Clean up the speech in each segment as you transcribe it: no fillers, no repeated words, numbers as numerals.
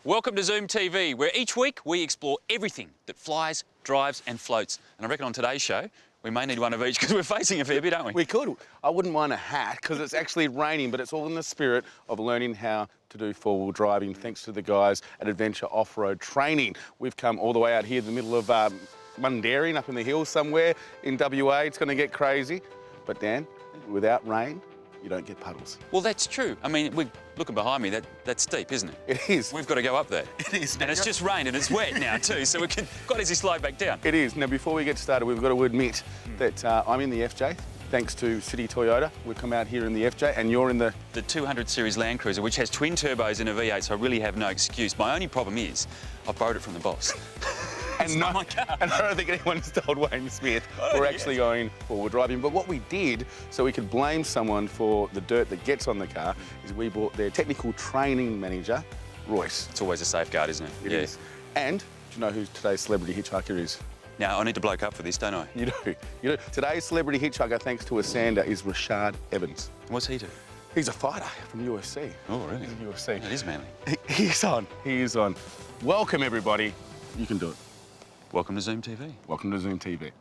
Welcome to Zoom TV, where each week we explore everything that flies, drives and floats. And I reckon on today's show, we may need one of each because we're facing a fair bit, aren't we? We could. I wouldn't mind a hat because it's actually raining, but it's all in the spirit of learning how to do four-wheel driving thanks to the guys at Adventure Off-Road Training. We've come all the way out here in the middle of Mundaring, up in the hills somewhere in WA. It's going to get crazy. But Dan, without rain, you don't get puddles. Well, that's true. I mean, we're looking behind me, that's steep, isn't it? It is. We've got to go up there. It is. And it's just rained and it's wet now too, so we can quite easily slide back down. It is. Now, before we get started, we've got to admit that I'm in the FJ. Thanks to City Toyota, we've come out here in the FJ, and you're in the 200 series Land Cruiser, which has twin turbos and a V8, so I really have no excuse. My only problem is I've borrowed it from the boss. And I don't think anyone's told Wayne Smith we're actually going forward driving. But what we did, so we could blame someone for the dirt that gets on the car, is we bought their technical training manager, Royce. It's always a safeguard, isn't it? It is. And do you know who today's Celebrity Hitchhiker is? Now, I need to bloke up for this, don't I? You do. You do. Today's Celebrity Hitchhiker, thanks to a sander, is Rashad Evans. What's he do? He's a fighter from UFC. Oh, really? He's in UFC. That is manly. He is on. He is on. Welcome, everybody. You can do it. Welcome to Zoom TV. Welcome to Zoom TV.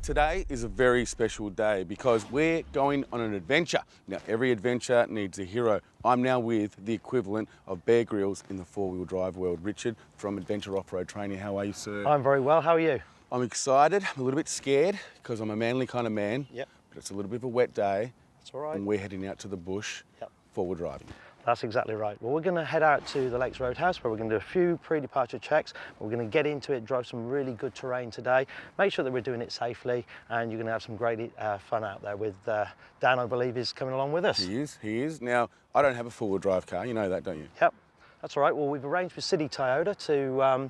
Today is a very special day because we're going on an adventure. Now, every adventure needs a hero. I'm now with the equivalent of Bear Grylls in the four-wheel drive world. Richard from Adventure Off-Road Training. How are you, sir? I'm very well. How are you? I'm excited. I'm a little bit scared because I'm a manly kind of man. Yep. But it's a little bit of a wet day. That's all right. And we're heading out to the bush, four-wheel driving. That's exactly right. Well, we're going to head out to the Lakes Roadhouse where we're going to do a few pre-departure checks. We're going to get into it, drive some really good terrain today, make sure that we're doing it safely, and you're going to have some great fun out there with Dan, I believe, is coming along with us. He is. Now, I don't have a four-wheel drive car. You know that, don't you? Yep, that's all right. Well, we've arranged with City Toyota to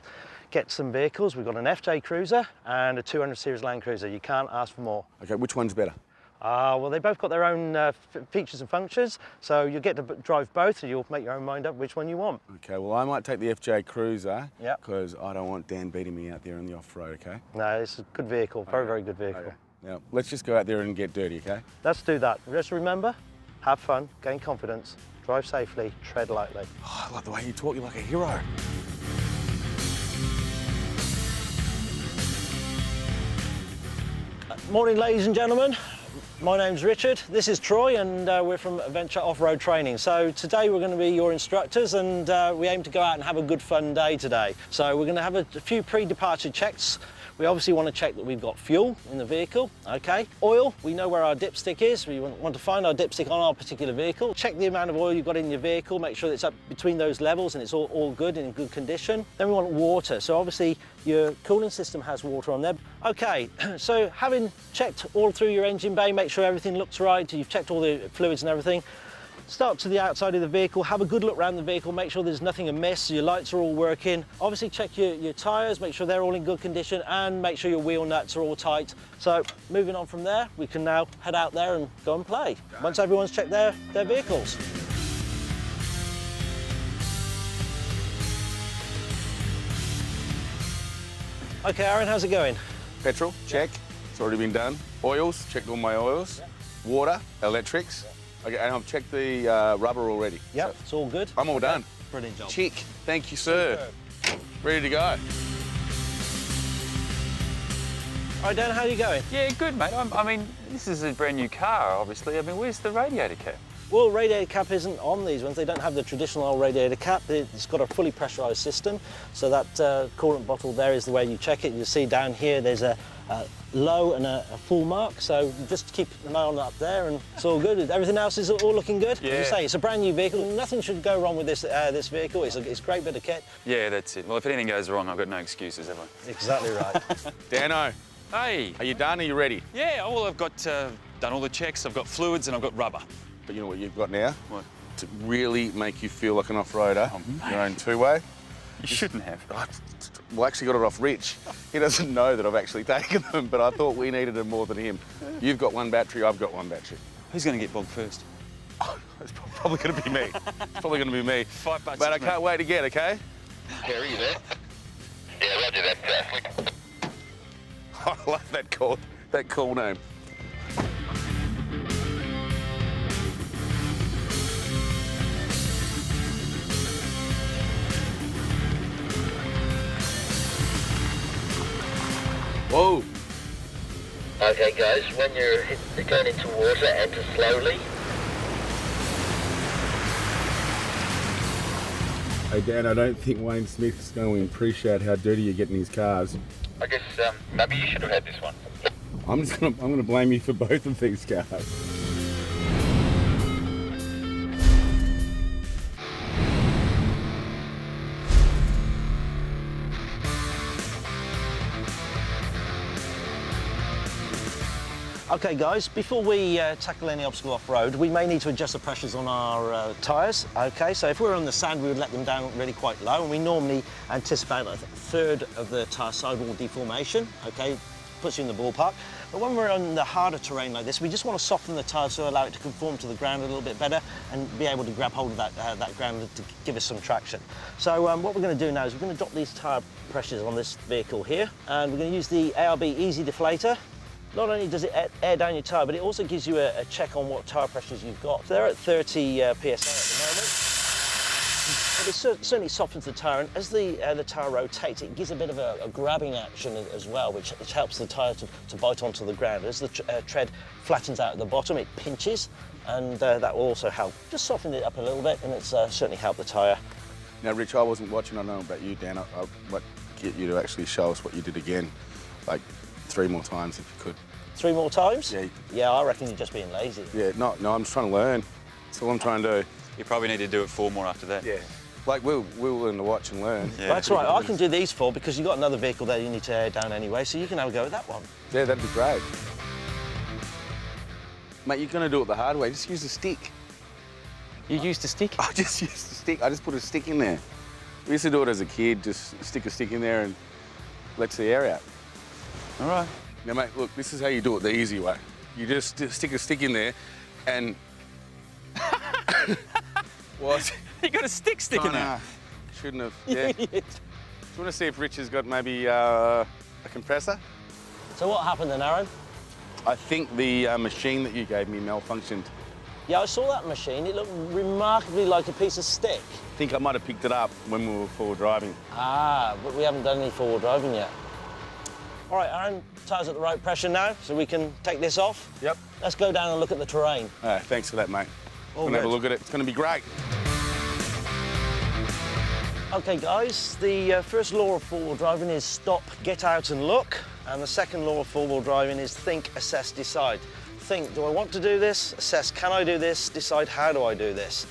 get some vehicles. We've got an FJ Cruiser and a 200 series Land Cruiser. You can't ask for more. Okay, which one's better? Well, they both got their own features and functions, so you'll get to drive both and you'll make your own mind up which one you want. Okay, well, I might take the FJ Cruiser because Yep. I don't want Dan beating me out there in the off-road, okay? No, it's a good vehicle, very good vehicle. Okay. Now, let's just go out there and get dirty, okay? Let's do that. Just remember, have fun, gain confidence, drive safely, tread lightly. Oh, I love the way you talk, you're like a hero. Morning, ladies and gentlemen. My name's Richard, this is Troy, and we're from Adventure Off-Road Training. So today we're going to be your instructors, and we aim to go out and have a good fun day today. So we're going to have a few pre-departure checks. We obviously want to check that we've got fuel in the vehicle, okay? Oil, we know where our dipstick is. We want to find our dipstick on our particular vehicle. Check the amount of oil you've got in your vehicle, make sure that it's up between those levels and it's all good and in good condition. Then we want water. So obviously your cooling system has water on there. Okay, so having checked all through your engine bay, make sure everything looks right, you've checked all the fluids and everything. Start to the outside of the vehicle, have a good look around the vehicle, make sure there's nothing amiss, your lights are all working. Obviously check your tyres, make sure they're all in good condition, and make sure your wheel nuts are all tight. So moving on from there, we can now head out there and go and play, once everyone's checked their vehicles. Okay, Aaron, how's it going? Petrol, check. It's already been done. Oils, checked all my oils. Water, electrics. Okay, and I've checked the rubber already. Yep, so it's all good. I'm all done. Brilliant job. Chick, thank you, sir. Ready to go. All right, Dan, how are you going? Yeah, good, mate. I mean, this is a brand new car, obviously. I mean, where's the radiator cap? Well, radiator cap isn't on these ones. They don't have the traditional old radiator cap. It's got a fully pressurised system. So that coolant bottle there is the way you check it. You'll see down here there's a low and a full mark. So just keep an eye on it up there and it's all good. Everything else is all looking good. Yeah. As you say, it's a brand new vehicle. Nothing should go wrong with this vehicle. It's a great bit of kit. Yeah, that's it. Well, if anything goes wrong, I've got no excuses, have I? Exactly right. Dano, Hey. are you done? Are you ready? Yeah, well, I've got done all the checks. I've got fluids and I've got rubber. But you know what you've got now? What? To really make you feel like an off-roader, your own two-way. You shouldn't have. Well, I actually got it off Rich. He doesn't know that I've actually taken them, but I thought we needed them more than him. You've got one battery, I've got one battery. Who's going to get bogged first? It's probably going to be me. It's probably going to be me. $5, But I isn't can't wait to get, okay? Harry, you there? Yeah, roger that, Catholic. I love that cool name. Whoa. Okay, guys, when you're going into water, enter slowly. Hey Dan, I don't think Wayne Smith's going to appreciate how dirty you get in his cars. I guess maybe you should have had this one. I'm gonna blame you for both of these cars. Okay guys, before we tackle any obstacle off-road, we may need to adjust the pressures on our tyres. Okay, so if we were on the sand, we would let them down really quite low, and we normally anticipate a third of the tyre sidewall deformation. Okay, puts you in the ballpark. But when we're on the harder terrain like this, we just want to soften the tyre to allow it to conform to the ground a little bit better and be able to grab hold of that ground to give us some traction. So what we're going to do now is we're going to drop these tyre pressures on this vehicle here, and we're going to use the ARB Easy Deflator. Not only does it air down your tyre, but it also gives you a check on what tyre pressures you've got. They're at 30 PSI at the moment. But it certainly softens the tyre, and as the tyre rotates, it gives a bit of a grabbing action as well, which helps the tyre to bite onto the ground. As the tread flattens out at the bottom, it pinches, and that will also help. Just soften it up a little bit, and it's certainly helped the tyre. Now, Rich, I wasn't watching. I know about you, Dan. I might get you to actually show us what you did again, like 3 more times if you could. 3 more times? Yeah. Yeah, I reckon you're just being lazy. Yeah, no, I'm just trying to learn. That's all I'm trying to do. You probably need to do it 4 more after that. Yeah. Like, we'll learn to watch and learn. Yeah. That's right, I can do these 4 because you've got another vehicle there you need to air down anyway, so you can have a go at that one. Yeah, that'd be great. Mate, you're going to do it the hard way. Just use a stick. You used a stick? I just used a stick. I just put a stick in there. We used to do it as a kid, just stick a stick in there and lets the air out. All right. Now, mate, look, this is how you do it the easy way. You just stick a stick in there and... What? You got a stick sticking there. Shouldn't have, yeah. Do you want to see if Rich has got maybe a compressor? So what happened then, Aaron? I think the machine that you gave me malfunctioned. Yeah, I saw that machine. It looked remarkably like a piece of stick. I think I might have picked it up when we were forward driving. Ah, but we haven't done any forward driving yet. All right, Aaron, tyres at the right pressure now, so we can take this off. Yep. Let's go down and look at the terrain. All right, thanks for that, mate. All We'll have a good. look at it. It's going to be great. Okay, guys, the first law of four-wheel driving is stop, get out and look. And the second law of four-wheel driving is think, assess, decide. Think, do I want to do this? Assess, can I do this? Decide, how do I do this?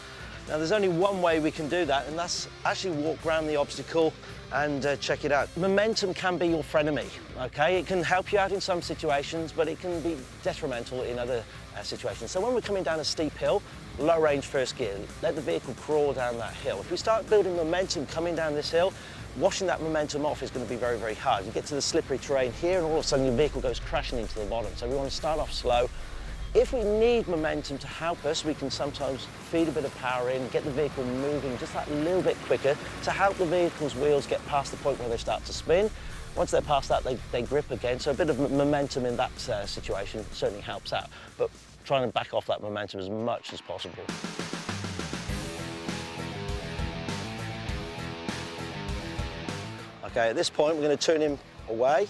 Now, there's only one way we can do that, and that's actually walk around the obstacle and check it out. Momentum can be your frenemy, okay? It can help you out in some situations, but it can be detrimental in other situations. So when we're coming down a steep hill, low range first gear, let the vehicle crawl down that hill. If we start building momentum coming down this hill, washing that momentum off is going to be very, very hard. You get to the slippery terrain here and all of a sudden your vehicle goes crashing into the bottom. So we want to start off slow. If we need momentum to help us, we can sometimes feed a bit of power in, get the vehicle moving just that little bit quicker to help the vehicle's wheels get past the point where they start to spin. Once they're past that, they grip again. So a bit of momentum in that situation certainly helps out. But trying to back off that momentum as much as possible. Okay, at this point, we're going to turn him away.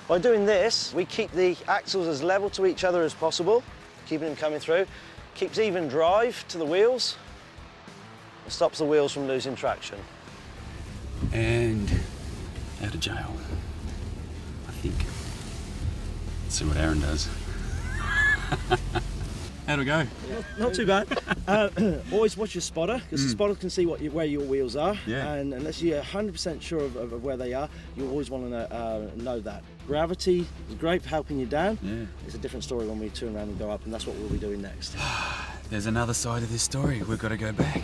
By doing this, we keep the axles as level to each other as possible, keeping them coming through. Keeps even drive to the wheels and stops the wheels from losing traction. And out of jail, I think. Let's see what Aaron does. How'd it go? Not too bad. Always watch your spotter, because the spotter can see where your wheels are. Yeah. And unless you're 100% sure of where they are, you always want to know that. Gravity is great for helping you down. Yeah. It's a different story when we turn around and go up, and that's what we'll be doing next. There's another side of this story. We've got to go back.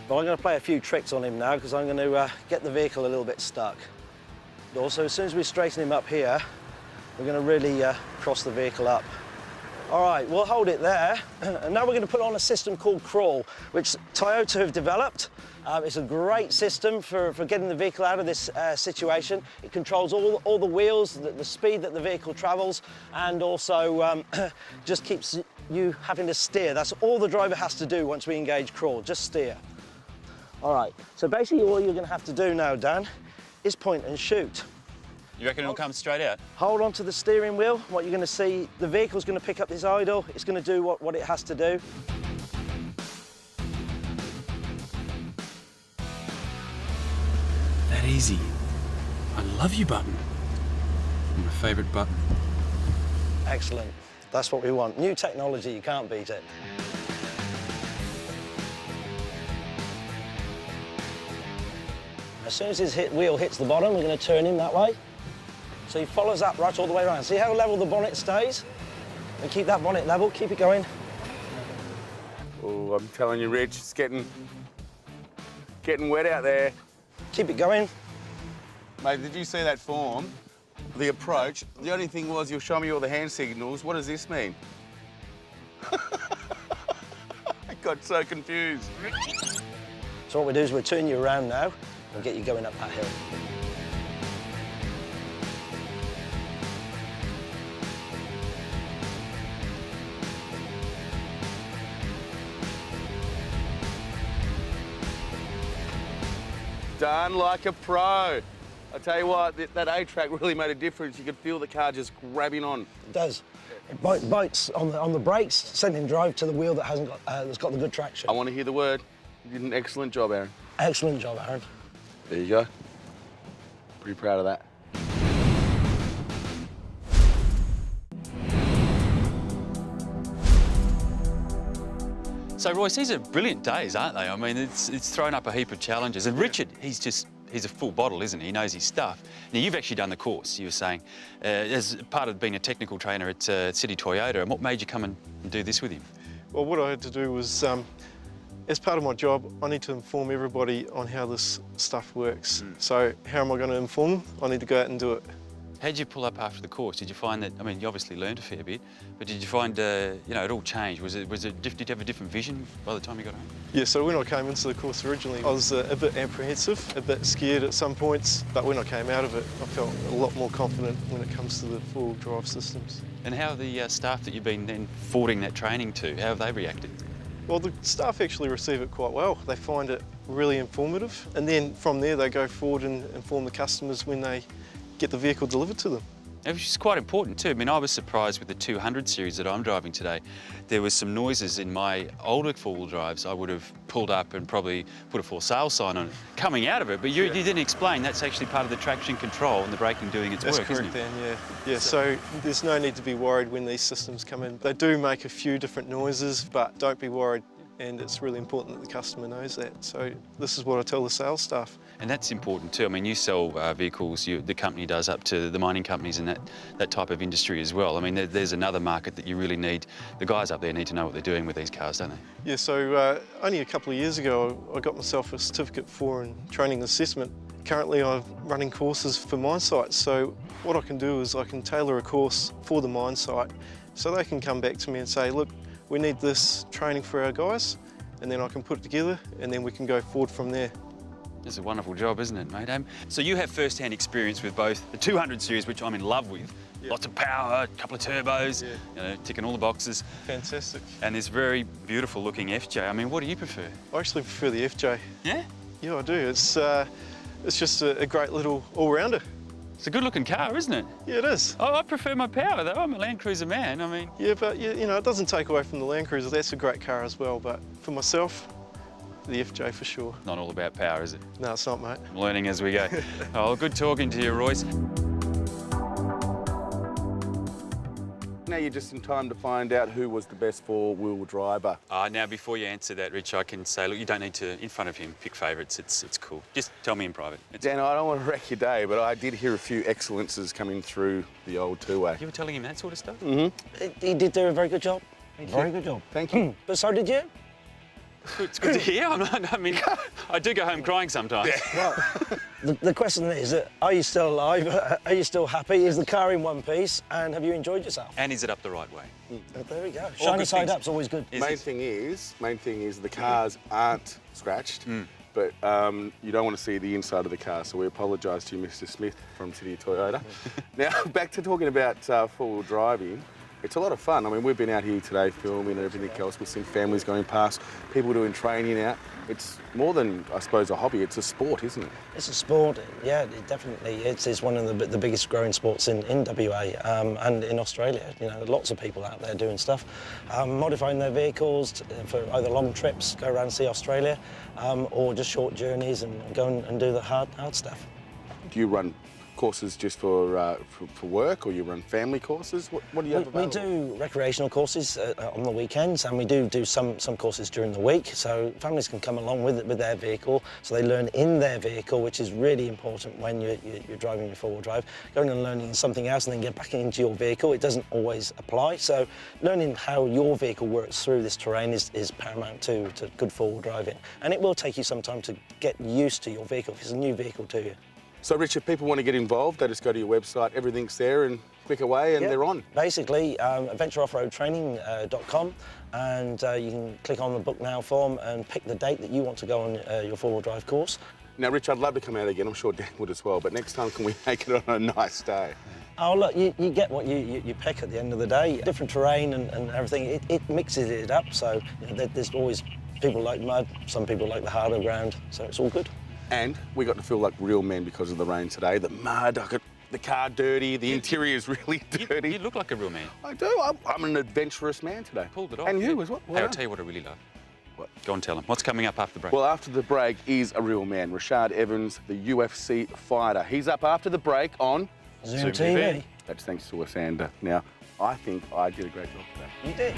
But I'm going to play a few tricks on him now, because I'm going to get the vehicle a little bit stuck. Also, as soon as we straighten him up here, We're going to really cross the vehicle up. All right, we'll hold it there. And now we're going to put on a system called Crawl, which Toyota have developed. It's a great system for getting the vehicle out of this situation. It controls all the wheels, the speed that the vehicle travels, and also just keeps you having to steer. That's all the driver has to do once we engage Crawl, just steer. All right, so basically all you're going to have to do now, Dan, is point and shoot. You reckon it'll come straight out? Hold on to the steering wheel. What you're going to see, the vehicle's going to pick up this idle. It's going to do what it has to do. That easy. I love you button. My favourite button. Excellent. That's what we want. New technology, you can't beat it. As soon as his wheel hits the bottom, we're going to turn him that way. So he follows that right all the way around. See how level the bonnet stays? And keep that bonnet level, keep it going. Oh, I'm telling you, Rich, it's getting wet out there. Keep it going. Mate, did you see that form? The approach. The only thing was you'll show me all the hand signals. What does this mean? I got so confused. So what we do is we'll turn you around now and get you going up that hill. Done like a pro. I tell you what, that A-track really made a difference. You could feel the car just grabbing on. It does. It bites on the brakes, sending drive to the wheel that hasn't got that's got the good traction. I want to hear the word. You did an excellent job, Aaron. Excellent job, Aaron. There you go. Pretty proud of that. So, Royce, these are brilliant days, aren't they? I mean, it's thrown up a heap of challenges. And Richard, he's a full bottle, isn't he? He knows his stuff. Now, you've actually done the course, you were saying, as part of being a technical trainer at City Toyota. And what made you come and do this with him? Well, what I had to do was, as part of my job, I need to inform everybody on how this stuff works. So how am I going to inform them? I need to go out and do it. How did you pull up after the course? Did you find that, I mean, you obviously learned a fair bit, but did you find, you know, it all changed? Did you have a different vision by the time you got home? Yeah, so when I came into the course originally, I was a bit apprehensive, a bit scared at some points, but when I came out of it, I felt a lot more confident when it comes to the four-wheel drive systems. And how are the staff that you've been then forwarding that training to, how have they reacted? Well, the staff actually receive it quite well. They find it really informative, and then from there they go forward and inform the customers when they get the vehicle delivered to them. Which is quite important too. I mean, I was surprised with the 200 series that I'm driving today. There was some noises in my older four-wheel drives. I would have pulled up and probably put a for sale sign on it coming out of it, but you didn't explain that's actually part of the traction control and the braking doing its work, isn't it? That's correct, Dan, yeah. So there's no need to be worried when these systems come in. They do make a few different noises, but don't be worried, and it's really important that the customer knows that. So this is what I tell the sales staff. And that's important too. I mean, you sell vehicles, the company does, up to the mining companies and that type of industry as well. I mean, there's another market that you really need. The guys up there need to know what they're doing with these cars, don't they? Yeah, so only a couple of years ago, I got myself a certificate for and training assessment. Currently, I'm running courses for mine sites. So what I can do is I can tailor a course for the mine site so they can come back to me and say, look, we need this training for our guys, and then I can put it together and then we can go forward from there. It's a wonderful job, isn't it, mate? So you have first-hand experience with both the 200 series, which I'm in love with. Yep. Lots of power, a couple of turbos, you know, ticking all the boxes. Fantastic. And this very beautiful-looking FJ. I mean, what do you prefer? I actually prefer the FJ. Yeah? Yeah, I do. It's just a great little all-rounder. It's a good-looking car, isn't it? Yeah, it is. Oh, I prefer my power, though. I'm a Land Cruiser man, I mean... Yeah, but, you know, it doesn't take away from the Land Cruiser. That's a great car as well, but for myself, the FJ for sure. Not all about power, is it? No, it's not, mate. I'm learning as we go. Oh, good talking to you, Royce. Now you're just in time to find out who was the best four-wheel driver. Now, before you answer that, Rich, I can say, look, you don't need to, in front of him, pick favourites. It's cool. Just tell me in private. Dan, I don't want to wreck your day, but I did hear a few excellences coming through the old two-way. You were telling him that sort of stuff? Mm-hmm. He did do a very good job. Very good job. Thank you. But so did you. It's good to hear. I mean, I do go home crying sometimes. Yeah. Well, The question is, are you still alive? Are you still happy? Is the car in one piece? And have you enjoyed yourself? And is it up the right way? There we go. Shiny side up's always good. Main thing is the cars aren't scratched, but you don't want to see the inside of the car, so we apologise to you, Mr. Smith from City Toyota. Now, back to talking about four-wheel driving. It's a lot of fun. I mean, we've been out here today filming and everything else. We've seen families going past, people doing training out. It's more than, I suppose, a hobby. It's a sport, isn't it? It's a sport, yeah, it definitely. It's one of the biggest growing sports in WA and in Australia. You know, lots of people out there doing stuff, modifying their vehicles for either long trips, go around and see Australia, or just short journeys and go and do the hard stuff. Do you run courses just for work, or you run family courses? What do you have available? We do recreational courses on the weekends, and we do some courses during the week, so families can come along with their vehicle, so they learn in their vehicle, which is really important when you're driving your four-wheel drive. Going and learning something else and then get back into your vehicle, it doesn't always apply, so learning how your vehicle works through this terrain is paramount to good four-wheel driving, and it will take you some time to get used to your vehicle, if it's a new vehicle to you. So, Rich, if people want to get involved, they just go to your website, everything's there, and click away, and they're on. Basically, adventureoffroadtraining.com, and you can click on the Book Now form and pick the date that you want to go on your four-wheel drive course. Now, Rich, I'd love to come out again. I'm sure Dan would as well, but next time, can we make it on a nice day? Oh, look, you get what you pick at the end of the day. Different terrain and everything, it mixes it up, so you know, there's always people like mud, some people like the harder ground, so it's all good. And we got to feel like real men because of the rain today. The mud, the car dirty, the interior is really dirty. You look like a real man. I do. I'm an adventurous man today. Pulled it off. And you as well. Hey, I'll tell you what I really love. What? Go and tell him. What's coming up after the break? Well, after the break is a real man, Rashad Evans, the UFC fighter. He's up after the break on Zoom TV. That's thanks to us, and now I think I did a great job today. You did.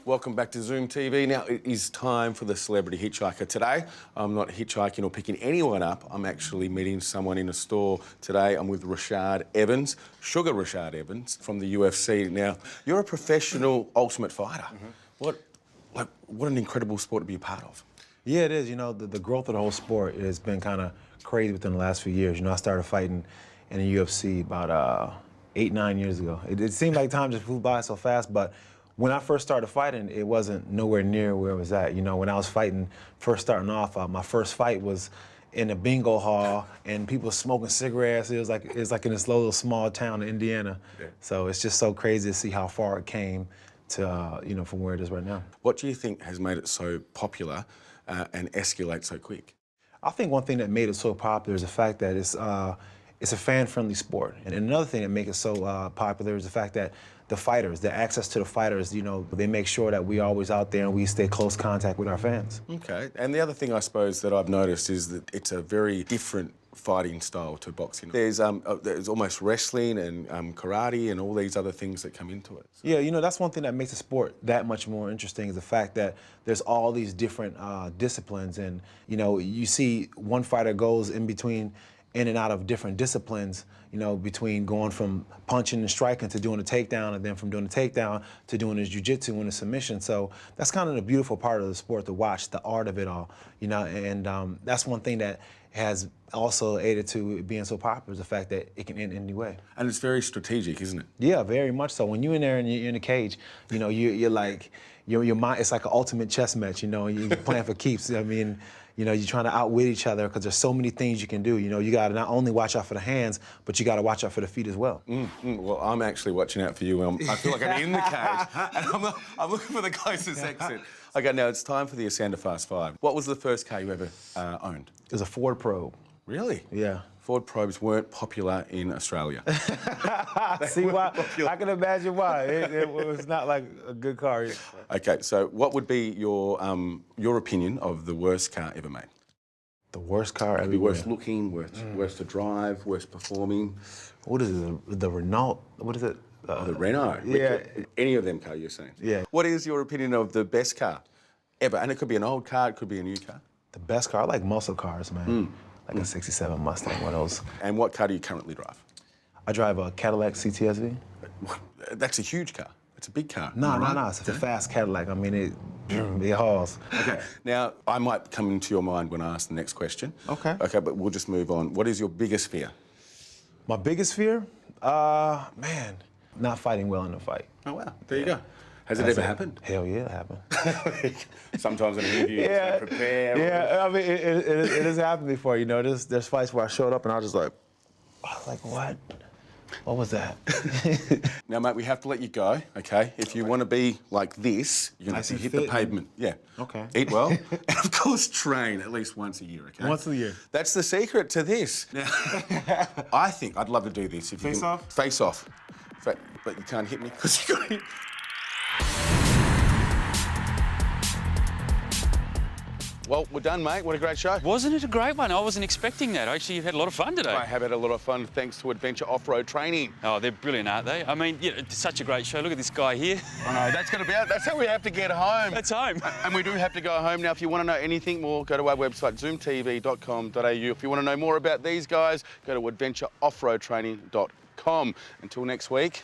Welcome back to Zoom TV. Now it is time for the Celebrity Hitchhiker. Today, I'm not hitchhiking or picking anyone up. I'm actually meeting someone in a store today. I'm with Rashad Evans, Sugar Rashad Evans from the UFC. Now, you're a professional ultimate fighter. What an incredible sport to be a part of. Yeah, it is. You know, the growth of the whole sport has been kind of crazy within the last few years. You know, I started fighting in the UFC about 8-9 years ago. It seemed like time just flew by so fast, but when I first started fighting, it wasn't nowhere near where it was at. You know, when I was fighting, first starting off, my first fight was in a bingo hall and people smoking cigarettes. It was like in this little small town in Indiana. Yeah. So it's just so crazy to see how far it came to, you know, from where it is right now. What do you think has made it so popular and escalate so quick? I think one thing that made it so popular is the fact that it's a fan-friendly sport. And another thing that makes it so popular is the fact that the fighters, the access to the fighters, you know, they make sure that we're always out there and we stay close contact with our fans. Okay. And the other thing I suppose that I've noticed is that it's a very different fighting style to boxing. There's almost wrestling and karate and all these other things that come into it. So. Yeah, you know, that's one thing that makes the sport that much more interesting is the fact that there's all these different disciplines, and, you know, you see one fighter goes in and out of different disciplines, you know, between going from punching and striking to doing a takedown, and then from doing a takedown to doing his jiu-jitsu and a submission. So that's kind of the beautiful part of the sport to watch, the art of it all, you know, and that's one thing that has also aided to it being so popular is the fact that it can end any way. And it's very strategic, isn't it? Yeah, very much so. When you're in there and you're in the cage, you know, you're like, your mind, it's like an ultimate chess match, you know, you're playing for keeps. I mean, you know, you're trying to outwit each other because there's so many things you can do. You know, you got to not only watch out for the hands, but you got to watch out for the feet as well. Well, I'm actually watching out for you. I feel like I'm in the cage, and I'm looking for the closest exit. Okay, now it's time for the Asanda Fast Five. What was the first car you ever owned? It was a Ford Probe. Really? Yeah. Ford Probes weren't popular in Australia. See why? I can imagine why. It was not like a good car either. Okay, so what would be your opinion of the worst car ever made? The worst car ever made? Worst looking, worst to drive, worst performing. What is it? The Renault? What is it? The Renault. Yeah. Any of them car you're saying? Yeah. What is your opinion of the best car ever? And it could be an old car, it could be a new car. The best car, I like muscle cars, man. Like a 67 Mustang, one of those. And what car do you currently drive? I drive a Cadillac CTSV. That's a huge car. It's a big car. No, am I right? it's a fast Cadillac. I mean, it hauls. Okay, now I might come into your mind when I ask the next question. Okay. Okay, but we'll just move on. What is your biggest fear? My biggest fear? Man, not fighting well in a fight. Oh, wow. There you go. Has it ever happened? Hell yeah, it happened. Sometimes in an interview, you prepare. Yeah, I mean, it has happened before, you know. There's fights where I showed up and I was just like, what? What was that? Now, mate, we have to let you go, okay? If you want to be like this, you're going to have to hit the pavement. Yeah. Okay. Eat well. And, of course, train at least once a year, okay? Once a year. That's the secret to this. Now, I think I'd love to do this. If you Face can- off? Face off. But you can't hit me because you got hit. Well, we're done, mate. What a great show. Wasn't it a great one? I wasn't expecting that. Actually, you've had a lot of fun today. I have had a lot of fun thanks to Adventure Off-Road Training. Oh, they're brilliant, aren't they? I mean, yeah, it's such a great show. Look at this guy here. I know, that's going to be it. That's how we have to get home. That's home. And we do have to go home. Now, if you want to know anything more, go to our website, zoomtv.com.au. If you want to know more about these guys, go to adventureoffroadtraining.com. Until next week.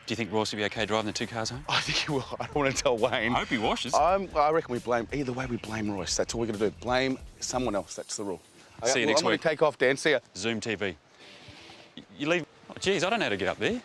Do you think Royce will be okay driving the two cars home? I think he will. I don't want to tell Wayne. I hope he washes. I reckon we blame, either way we blame Royce. That's all we're going to do. Blame someone else. That's the rule. See you next I'm going week. to take off, Dan. See ya. Zoom TV. You leave... Oh, geez, I don't know how to get up there.